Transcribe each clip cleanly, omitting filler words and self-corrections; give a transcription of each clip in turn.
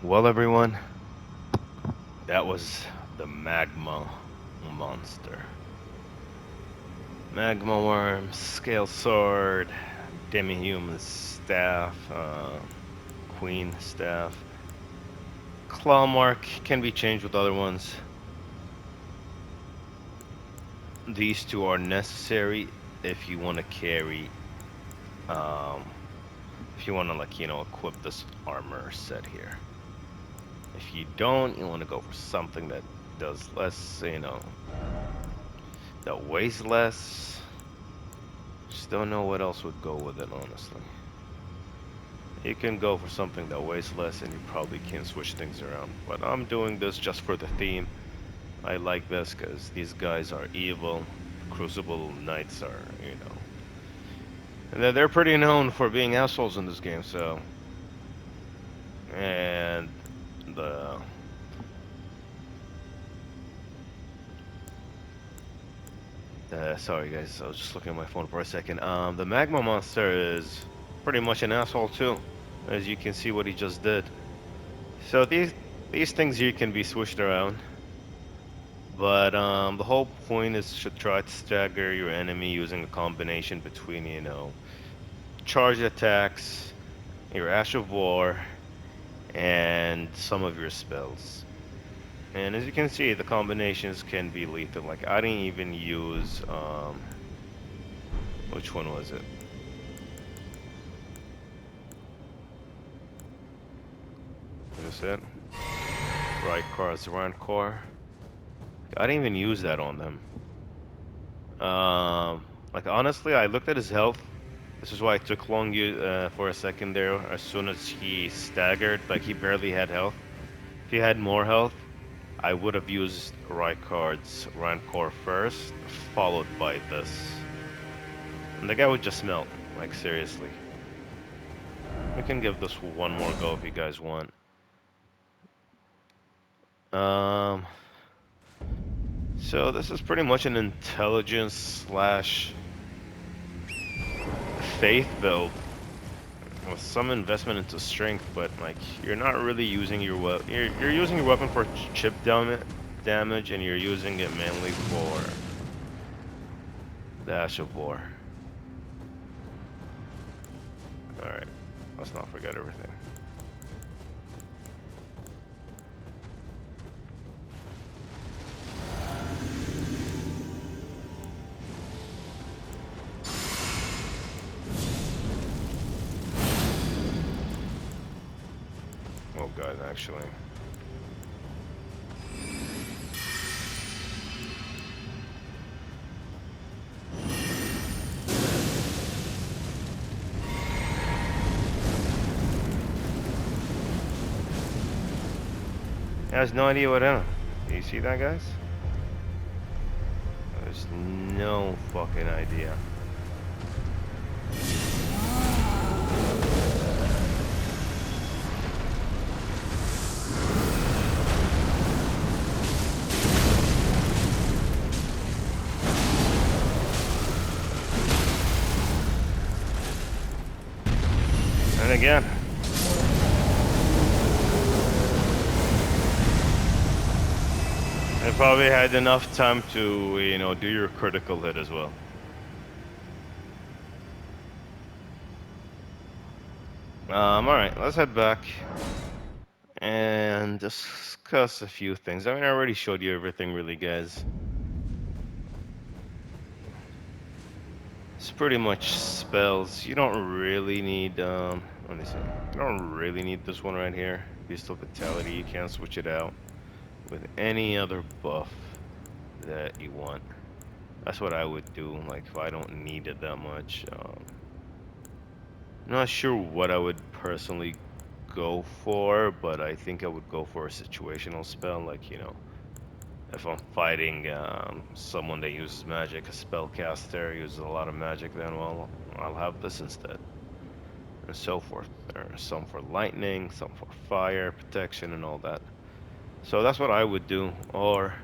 Well, everyone, that was the Magma monster. Magma worm, scale sword, demi-human staff, queen staff. Claw mark can be changed with other ones. These two are necessary if you want to carry, um, if you want to equip this armor set here. If you don't, you want to go for something that does less, that weighs less. Just don't know what else would go with it, honestly. You can go for something that weighs less and you probably can switch things around. But I'm doing this just for the theme. I like this because these guys are evil. Crucible Knights are, And they're pretty known for being assholes in this game, so... And... The... Sorry guys, I was just looking at my phone for a second. The Magma Monster is pretty much an asshole too. As you can see what he just did. So these things here can be switched around. But the whole point is to try to stagger your enemy using a combination between, charge attacks, your Ash of War, and some of your spells. And as you can see, the combinations can be lethal. Like, I didn't even use, which one was it? Is this it? Right cards, Rancor. I didn't even use that on them. Like honestly, I looked at his health. This is why it took long for a second there. As soon as he staggered, like he barely had health. If he had more health, I would have used Rykard's Rancor first, followed by this. And the guy would just melt, like seriously. We can give this one more go if you guys want. Um, so this is pretty much an intelligence slash faith build with some investment into strength, but like you're not really using your weapon. You're using your weapon for chip damage, and you're using it mainly for the Ash of War. All right, let's not forget everything. Oh god, actually. He has no idea what in. Do you see that, guys? There's no fucking idea. And again, I probably had enough time to, do your critical hit as well. Alright, let's head back and discuss a few things. I mean, I already showed you everything, really, guys. It's pretty much spells. You don't really need, let me see. You don't really need this one right here. Beast of Vitality, you can switch it out with any other buff that you want. That's what I would do, like, if I don't need it that much. I'm not sure what I would personally go for, but I think I would go for a situational spell, like, if I'm fighting someone that uses magic, a spellcaster uses a lot of magic, then, well, I'll have this instead. And so forth. There are some for lightning, some for fire, protection, and all that. So that's what I would do, or...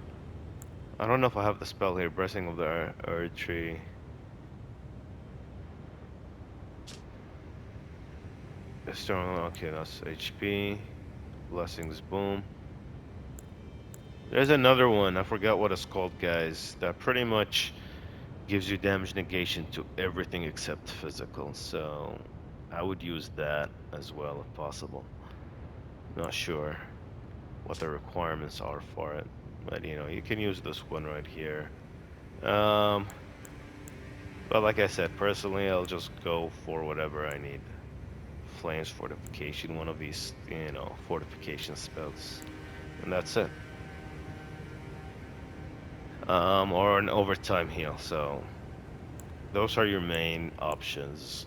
I don't know if I have the spell here, Blessing of the Earth Tree. Strong, okay, that's HP. Blessings, boom. There's another one, I forgot what it's called, guys, that pretty much gives you damage negation to everything except physical. So I would use that as well if possible. Not sure what the requirements are for it, but you know, you can use this one right here. Um, but like I said, personally, I'll just go for whatever I need. Flames fortification, one of these, you know, fortification spells, and that's it. Or an overtime heal. So those are your main options.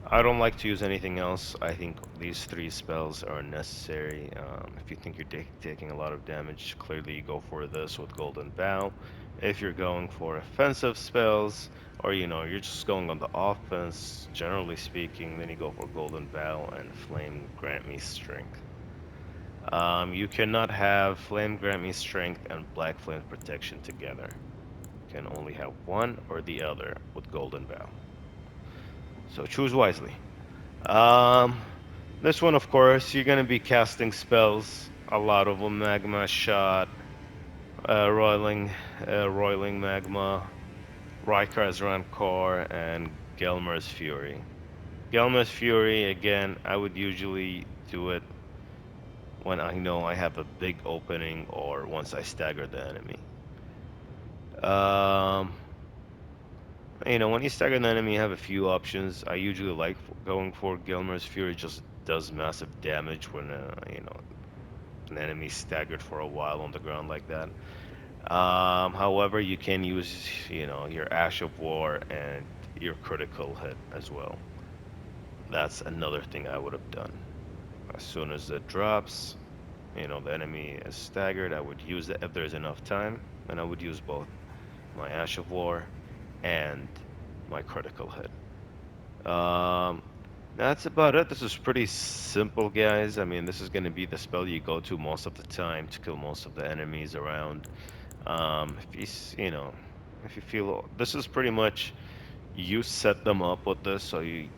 I don't like to use anything else. I think these three spells are necessary. If you think you're taking a lot of damage, clearly you go for this with Golden Bow. If you're going for offensive spells, or you know, you're just going on the offense, generally speaking, then you go for Golden Bow and Flame Grant Me Strength. You cannot have Flame Grant Me Strength and Black Flame Protection together. You can only have one or the other with Golden Bow. So choose wisely. Um, this one, of course, you're gonna be casting spells. A lot of them: Magma Shot, Roiling, Roiling Magma, Rikar's Rancor, and Gelmer's Fury. Gelmer's Fury, again, I would usually do it when I know I have a big opening or once I stagger the enemy. Um, you know, when you stagger an enemy, you have a few options. I usually like going for Gelmer's Fury. Just does massive damage when you know, an enemy staggered for a while on the ground like that. However, you can use, you know, your Ash of War and your critical hit as well. That's another thing I would have done. As soon as it drops, you know, the enemy is staggered, I would use it if there's enough time, and I would use both my Ash of War and my critical hit. Um, that's about it. This is pretty simple, guys. I mean, this is going to be the spell you go to most of the time to kill most of the enemies around. If you know, if you feel this is pretty much you set them up with this, so you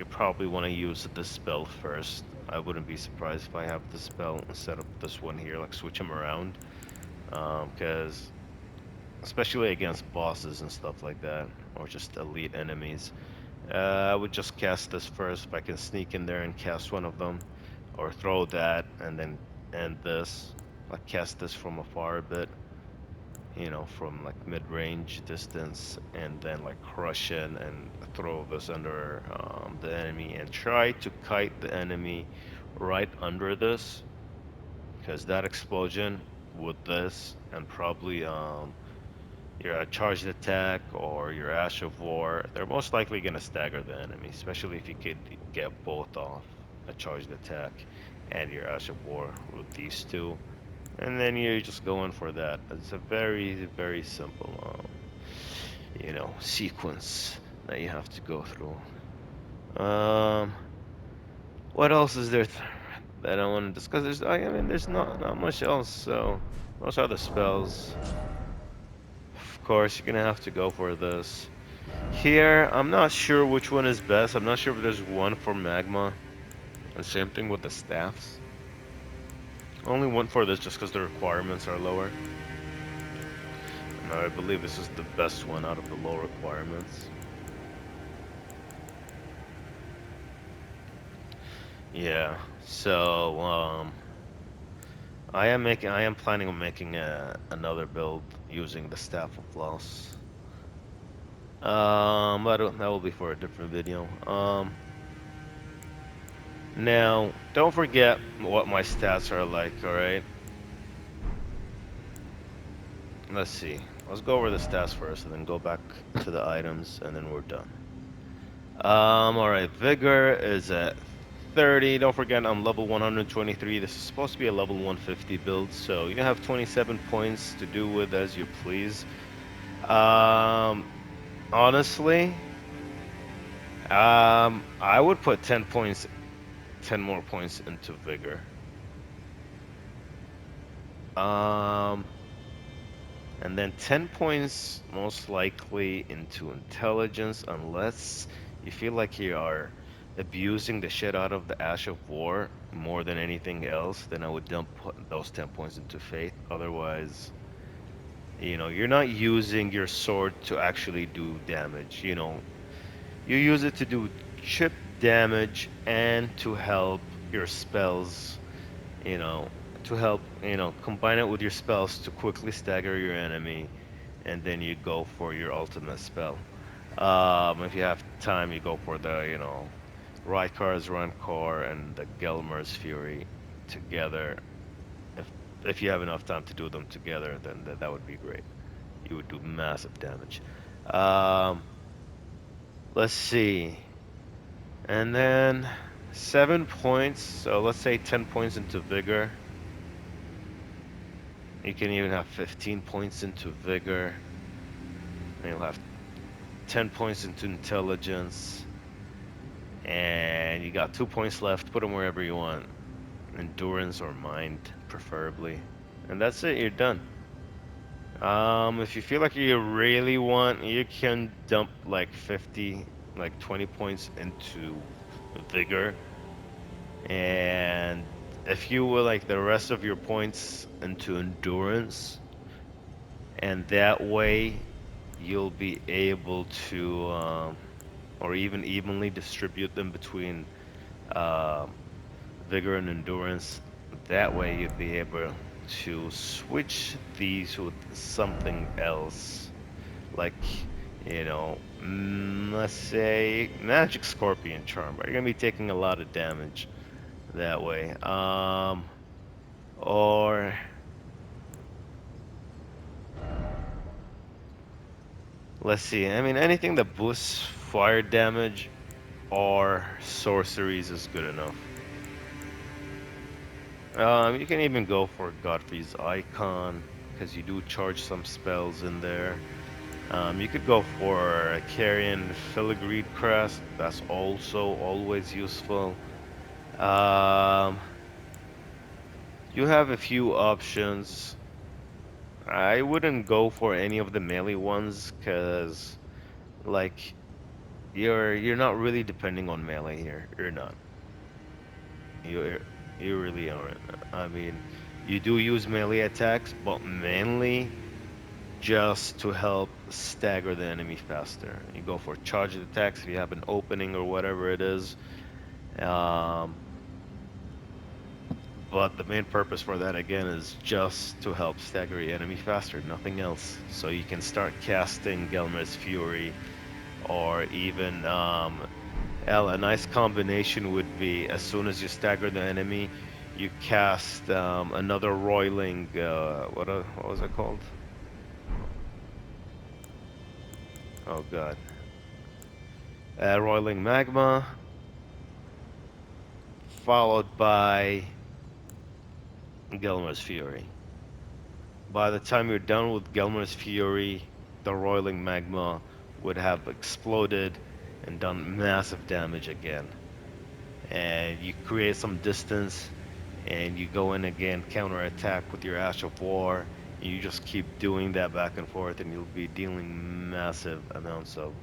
probably want to use this spell first. I wouldn't be surprised if I have this spell instead of this one here, like switch them around, because especially against bosses and stuff like that, or just elite enemies. I would just cast this first if I can sneak in there and cast one of them, or throw that and then end this. Like cast this from afar a bit, you know, from like mid-range distance, and then like crush in and throw this under the enemy and try to kite the enemy right under this, because that explosion with this and probably your charged attack or your Ash of War, they're most likely going to stagger the enemy, especially if you could get both off, a charged attack and your Ash of War with these two. And then you're just going for that. It's a very, very simple, you know, sequence that you have to go through. Um, what else is there that I want to discuss? I mean, there's not much else. So those are the spells. Of course, you're gonna have to go for this. Here, I'm not sure which one is best. I'm not sure if there's one for Magma. And same thing with the staffs. Only one for this just because the requirements are lower. And I believe this is the best one out of the low requirements. Yeah, so I am planning on making another build using the Staff of Loss. That will be for a different video. Now, don't forget what my stats are like, alright? Let's see. Let's go over the stats first and then go back to the items and then we're done. Alright, Vigor is at 30. Don't forget I'm level 123. This is supposed to be a level 150 build, so you have 27 points to do with as you please. Honestly, I would put 10 points, 10 more points into Vigor. And then 10 points most likely into Intelligence, unless you feel like you are abusing the shit out of the Ash of War more than anything else, then I would dump those 10 points into Faith. Otherwise, you're not using your sword to actually do damage. You use it to do chip damage and to help your spells, you know, to help, combine it with your spells to quickly stagger your enemy, and then you go for your ultimate spell. If you have time, you go for the, Rykar's Rancor and the Gelmer's Fury together. If if you have enough time to do them together, then that would be great. You would do massive damage. Um, let's see. And then 7 points, so let's say 10 points into Vigor. You can even have 15 points into Vigor. And you'll have 10 points into Intelligence. And you got 2 points left. Put them wherever you want. Endurance or Mind, preferably. And that's it, you're done. If you feel like you really want, you can dump like 50, like 20 points into Vigor. And if you will like the rest of your points into Endurance, and that way you'll be able to, or even evenly distribute them between um, Vigor and Endurance. That way you'll be able to switch these with something else, like, let's say Magic Scorpion Charm. You're gonna be taking a lot of damage that way. Or let's see. I mean, anything that boosts fire damage or sorceries is good enough. You can even go for Godfrey's Icon because you do charge some spells in there. You could go for a Carrion Filigree Crest. That's also always useful. Um, you have a few options. I wouldn't go for any of the melee ones because, like, you're not really depending on melee here. You're not. You you really aren't. I mean, you do use melee attacks, but mainly just to help stagger the enemy faster. You go for charged attacks if you have an opening or whatever it is. Um, but the main purpose for that again is just to help stagger your enemy faster, nothing else. So you can start casting Gelmer's Fury, or even a nice combination would be as soon as you stagger the enemy, you cast another roiling. What was it called? Oh god, roiling magma, followed by Gelmer's Fury. By the time you're done with Gelmer's Fury, the roiling magma would have exploded and done massive damage again. And you create some distance, and you go in again, counterattack with your Ash of War. And you just keep doing that back and forth, and you'll be dealing massive amounts of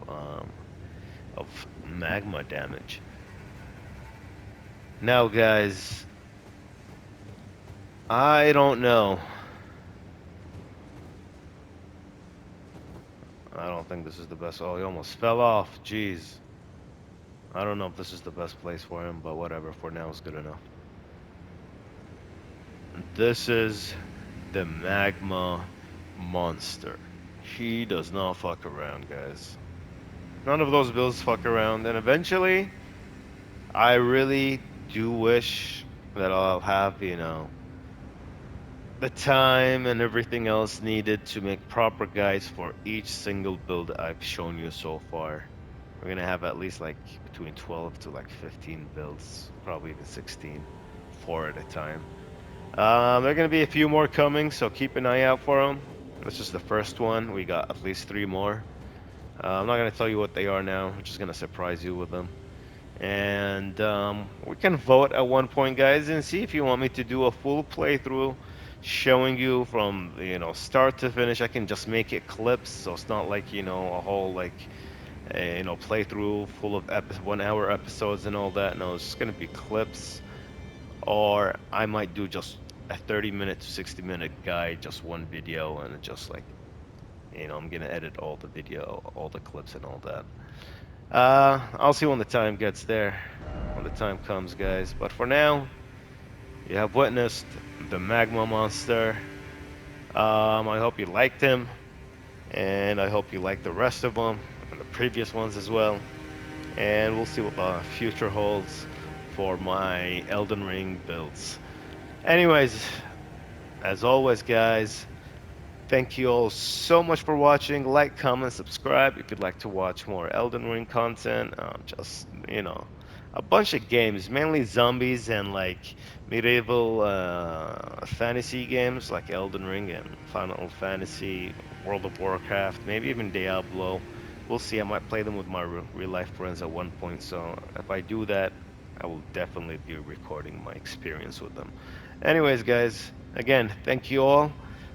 magma damage. Now, guys, I don't know. I don't think this is the best. Oh, he almost fell off. Jeez. I don't know if this is the best place for him, but whatever. For now, it's good enough. This is the Magma monster. He does not fuck around, guys. None of those builds fuck around, and eventually, I really do wish that I'll have, the time and everything else needed to make proper guides for each single build I've shown you so far. We're gonna have at least like between 12 to like 15 builds, probably even 16, 4 at a time. There are gonna be a few more coming, so keep an eye out for them. This is the first one. We got at least 3 more. I'm not gonna tell you what they are now. I'm just gonna surprise you with them. And we can vote at one point, guys, and see if you want me to do a full playthrough showing you from start to finish. I can just make it clips, so it's not like a whole like a playthrough full of 1 hour episodes and all that. No, it's just gonna be clips, or I might do just a 30-minute to 60-minute guide, just one video, and just like I'm gonna edit all the video, all the clips, and all that. I'll see when the time gets there, when the time comes, guys. But for now, you have witnessed the Magma monster. I hope you liked him, and I hope you like the rest of them and the previous ones as well. And we'll see what the future holds for my Elden Ring builds. Anyways, as always, guys, thank you all so much for watching. Like, comment, subscribe if you'd like to watch more Elden Ring content. Just, a bunch of games, mainly zombies and like medieval fantasy games like Elden Ring and Final Fantasy, World of Warcraft, maybe even Diablo. We'll see. I might play them with my real life friends at one point. So if I do that, I will definitely be recording my experience with them. Anyways, guys, again, thank you all.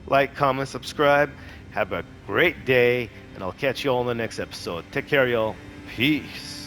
Like, comment, subscribe. Have a great day, and I'll catch you all in the next episode. Take care, y'all. Peace.